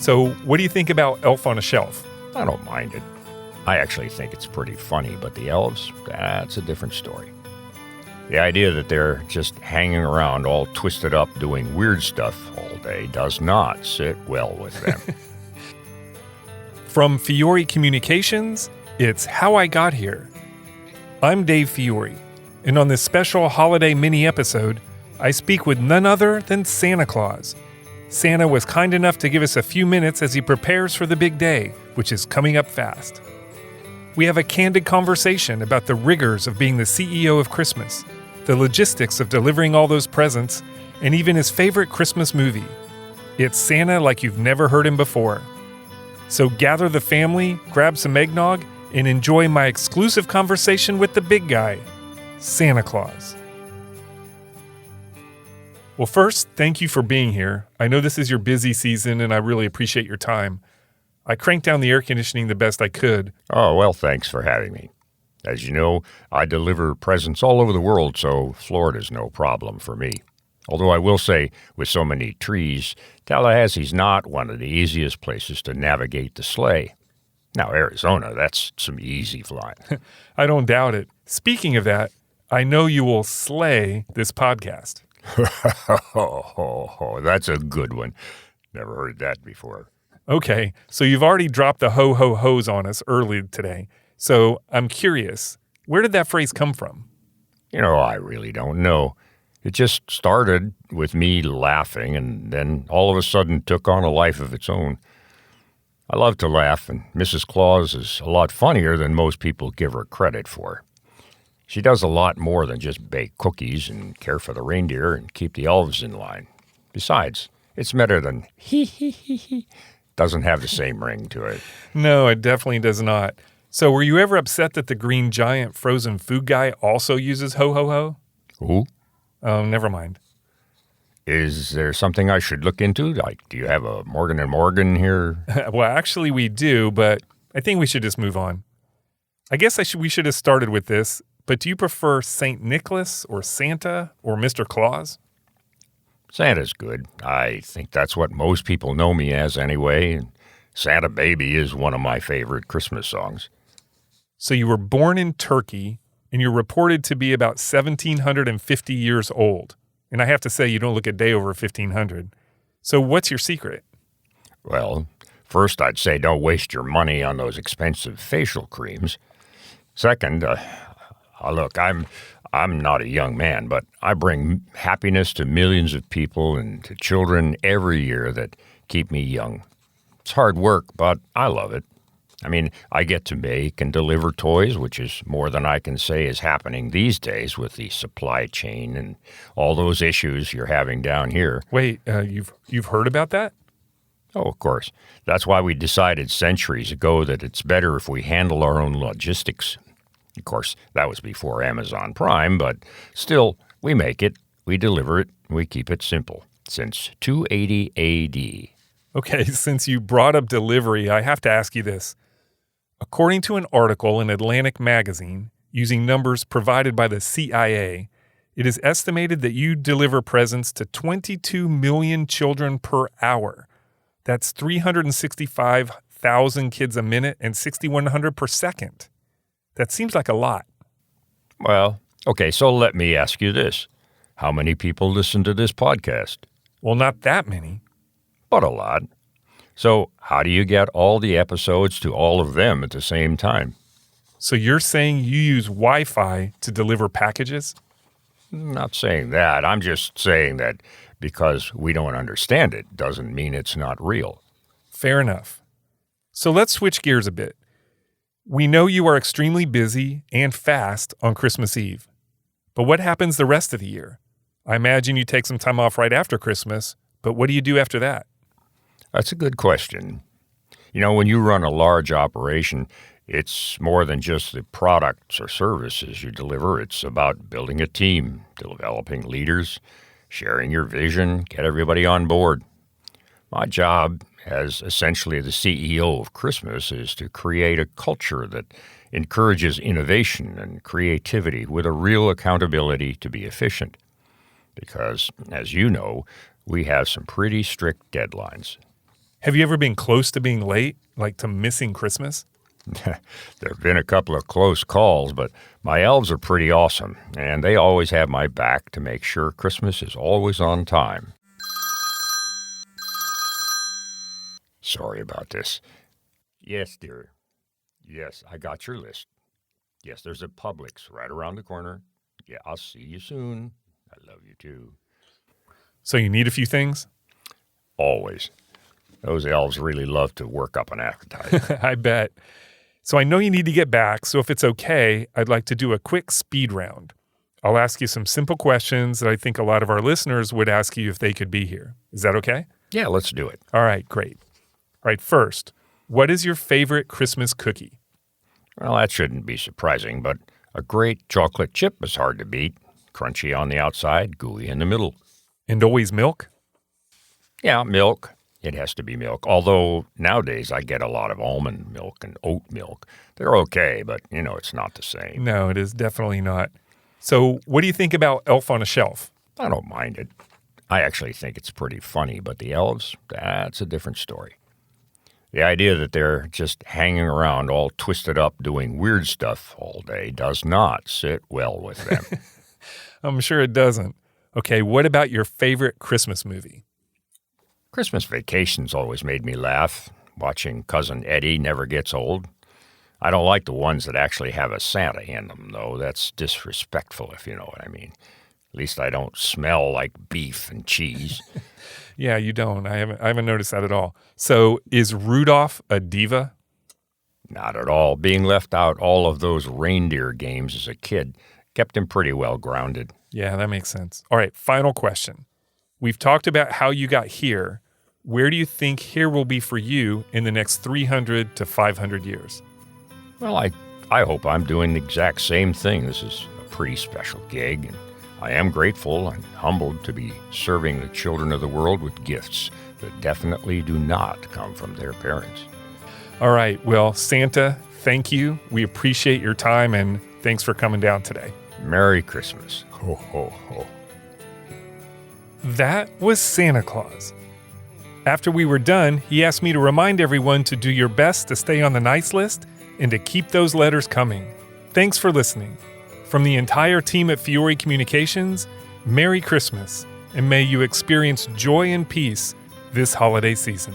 So what do you think about Elf on a Shelf? I don't mind it. I actually think it's pretty funny, but the elves, that's a different story. The idea that they're just hanging around all twisted up doing weird stuff all day does not sit well with them. From Fiore Communications, it's How I Got Here. I'm Dave Fiore, and on this special holiday mini-episode, I speak with none other than Santa Claus. Santa was kind enough to give us a few minutes as he prepares for the big day, which is coming up fast. We have a candid conversation about the rigors of being the CEO of Christmas, the logistics of delivering all those presents, and even his favorite Christmas movie. It's Santa like you've never heard him before. So gather the family, grab some eggnog, and enjoy my exclusive conversation with the big guy, Santa Claus. Well, first, thank you for being here. I know this is your busy season, and I really appreciate your time. I cranked down the air conditioning the best I could. Oh, well, thanks for having me. As you know, I deliver presents all over the world, so Florida's no problem for me. Although I will say, with so many trees, Tallahassee's not one of the easiest places to navigate the sleigh. Now, Arizona, that's some easy flying. I don't doubt it. Speaking of that, I know you will slay this podcast. That's a good one. Never heard that before. Okay, so you've already dropped the ho-ho-hos on us early today. So I'm curious, where did that phrase come from? I really don't know. It just started with me laughing and then all of a sudden took on a life of its own. I love to laugh, and Mrs. Claus is a lot funnier than most people give her credit for. She does a lot more than just bake cookies and care for the reindeer and keep the elves in line. Besides, it's better than he. Doesn't have the same ring to it. No, it definitely does not. So were you ever upset that the Green Giant frozen food guy also uses ho-ho-ho? Who? Oh, never mind. Is there something I should look into? Like, do you have a Morgan & Morgan here? Well, actually we do, but I think we should just move on. I guess we should have started with this, but do you prefer St. Nicholas or Santa or Mr. Claus? Santa's good. I think that's what most people know me as anyway. And Santa Baby is one of my favorite Christmas songs. So you were born in Turkey, and you're reported to be about 1,750 years old. And I have to say, you don't look a day over 1,500. So what's your secret? Well, first I'd say don't waste your money on those expensive facial creams. Second, look, I'm not a young man, but I bring happiness to millions of people and to children every year that keep me young. It's hard work, but I love it. I mean, I get to make and deliver toys, which is more than I can say is happening these days with the supply chain and all those issues you're having down here. Wait, you've heard about that? Oh, of course. That's why we decided centuries ago that it's better if we handle our own logistics. Of course, that was before Amazon Prime, but still, we make it, we deliver it, we keep it simple. Since 280 A.D. Okay, since you brought up delivery, I have to ask you this. According to an article in Atlantic Magazine, using numbers provided by the CIA, it is estimated that you deliver presents to 22 million children per hour. That's 365,000 kids a minute and 6,100 per second. That seems like a lot. Well, okay, so let me ask you this. How many people listen to this podcast? Well, not that many. But a lot. So how do you get all the episodes to all of them at the same time? So you're saying you use Wi-Fi to deliver packages? I'm not saying that. I'm just saying that because we don't understand it doesn't mean it's not real. Fair enough. So let's switch gears a bit. We know you are extremely busy and fast on Christmas Eve. But what happens the rest of the year? I imagine you take some time off right after Christmas, but what do you do after that? That's a good question. When you run a large operation, it's more than just the products or services you deliver. It's about building a team, developing leaders, sharing your vision, get everybody on board. My job as essentially the CEO of Christmas is to create a culture that encourages innovation and creativity with a real accountability to be efficient. Because, as you know, we have some pretty strict deadlines. Have you ever been close to being late, like to missing Christmas? There have been a couple of close calls, but my elves are pretty awesome, and they always have my back to make sure Christmas is always on time. Sorry about this. Yes, dear. Yes, I got your list. Yes, there's a Publix right around the corner. Yeah, I'll see you soon. I love you too. So you need a few things? Always. Those elves really love to work up an appetite. I bet. So I know you need to get back, so if it's okay, I'd like to do a quick speed round. I'll ask you some simple questions that I think a lot of our listeners would ask you if they could be here. Is that okay? Yeah, let's do it. All right, great. All right, first, what is your favorite Christmas cookie? Well, that shouldn't be surprising, but a great chocolate chip is hard to beat. Crunchy on the outside, gooey in the middle. And always milk? Yeah, milk. It has to be milk. Although nowadays I get a lot of almond milk and oat milk. They're okay, but, it's not the same. No, it is definitely not. So what do you think about Elf on a Shelf? I don't mind it. I actually think it's pretty funny, but the elves, that's a different story. The idea that they're just hanging around all twisted up doing weird stuff all day does not sit well with them. I'm sure it doesn't. Okay, what about your favorite Christmas movie? Christmas Vacation's always made me laugh. Watching Cousin Eddie never gets old. I don't like the ones that actually have a Santa in them, though. That's disrespectful, if you know what I mean. At least I don't smell like beef and cheese. Yeah, you don't. I haven't noticed that at all. So is Rudolph a diva? Not at all. Being left out all of those reindeer games as a kid kept him pretty well grounded. Yeah, that makes sense. All right, final question. We've talked about how you got here. Where do you think here will be for you in the next 300 to 500 years? Well, I hope I'm doing the exact same thing. This is a pretty special gig, and I am grateful and humbled to be serving the children of the world with gifts that definitely do not come from their parents. All right, well, Santa, thank you. We appreciate your time, and thanks for coming down today. Merry Christmas. Ho, ho, ho. That was Santa Claus. After we were done, he asked me to remind everyone to do your best to stay on the nice list and to keep those letters coming. Thanks for listening. From the entire team at Fiore Communications, Merry Christmas, and may you experience joy and peace this holiday season.